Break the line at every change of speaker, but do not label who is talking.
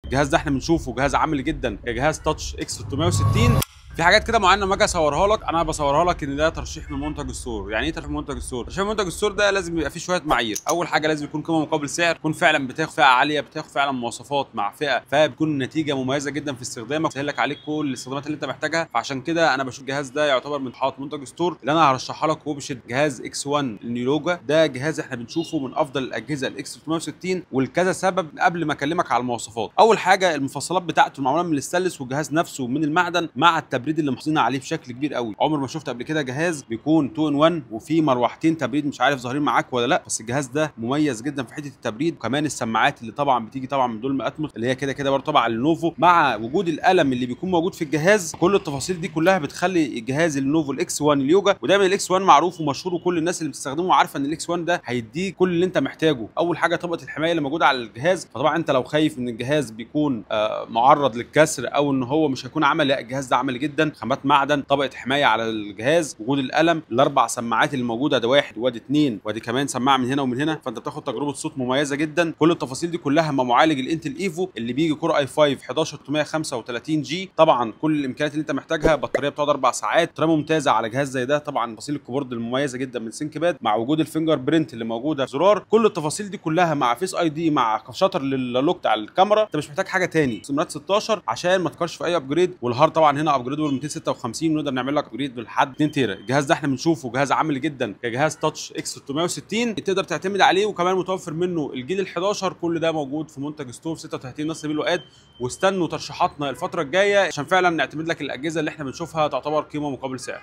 الجهاز ده احنا بنشوفه جهاز عملي جدا كجهاز تاتش اكس 660. في حاجات كده معينه لما اجي اصورها لك انا بصورها لك ان ده ترشيح من منتج الستور. يعني ايه ترشيح من منتج الستور؟ ترشيح من منتج الستور ده لازم يبقى فيه شويه معايير. اول حاجه لازم يكون قيمه مقابل سعر، تكون فعلا بتاخد فئه عاليه، بتاخد فعلا مواصفات مع فئه فبتكون النتيجه مميزه جدا في استخدامك، تسهل لك عليك كل الاستخدامات اللي انت محتاجها. فعشان كده انا بشوف الجهاز ده يعتبر من حاط منتج ستور اللي انا هرشحها لك وبشد. جهاز اكس 1 النيولوجا ده جهاز احنا بنشوفه من افضل الاجهزه الاكس 360 ولكذا سبب. قبل ما اكلمك على المواصفات، اول حاجه المفصلات بتاعته معموله من الاستانلس والجهاز نفسه من المعدن مع التبريد اللي محافظين عليه بشكل كبير قوي. عمر ما شفت قبل كده جهاز بيكون 2 ان 1 وفي مروحتين تبريد، مش عارف ظاهرين معاك ولا لا، بس الجهاز ده مميز جدا في حته التبريد. وكمان السماعات اللي طبعا بتيجي طبعا من دولم اتموس اللي هي كده كده برضه طبعا لينوفو، مع وجود القلم اللي بيكون موجود في الجهاز. كل التفاصيل دي كلها بتخلي الجهاز اللينوفو الاكس 1 اليوجا. ودايما الاكس 1 معروف ومشهور وكل الناس اللي بتستخدمه عارفه ان الاكس 1 ده هيديك كل اللي انت محتاجه. اول حاجه طبقه الحمايه اللي موجوده على الجهاز، فطبعا انت لو خايف ان الجهاز بيكون معرض للكسر او ان هو مش هيكون عملي، لا الجهاز ده عملي جدا. خامات معدن، طبقه حمايه على الجهاز، وجود القلم، الاربع سماعات اللي موجوده، ده واحد وادي اثنين وادي كمان سماعه من هنا ومن هنا، فانت بتاخد تجربه صوت مميزه جدا. كل التفاصيل دي كلها مع معالج الانتل ايفو اللي بيجي كور اي 5 11635 جي. طبعا كل الامكانيات اللي انت محتاجها، بطاريه بتقعد 4 ساعات، بطاريه ممتازه على جهاز زي ده. طبعا تفاصيل الكيبورد المميزه جدا من سينك باد مع وجود الفينجر برينت اللي موجوده في زرار. كل التفاصيل دي كلها مع فيس اي دي مع شاتر للوك على الكاميرا. انت مش محتاج حاجه تاني. سمرات 16 عشان ما تكرش في اي ابجريد. والهارد طبعا هنا ابجريدبل 256 ونقدر نعمل لك ابجريد لحد 2 تيرا. الجهاز ده احنا بنشوفه جهاز عملي جدا كجهاز تاتش اكس 660 تقدر تعتمد عليه. وكمان متوفر منه الجيل ال11. كل ده موجود في منتج ستور 36 نص نبيل وقاد. واستنوا ترشيحاتنا الفتره الجايه عشان فعلا نعتمد لك الاجهزه اللي احنا بنشوفها تعتبر قيمه مقابل سعر.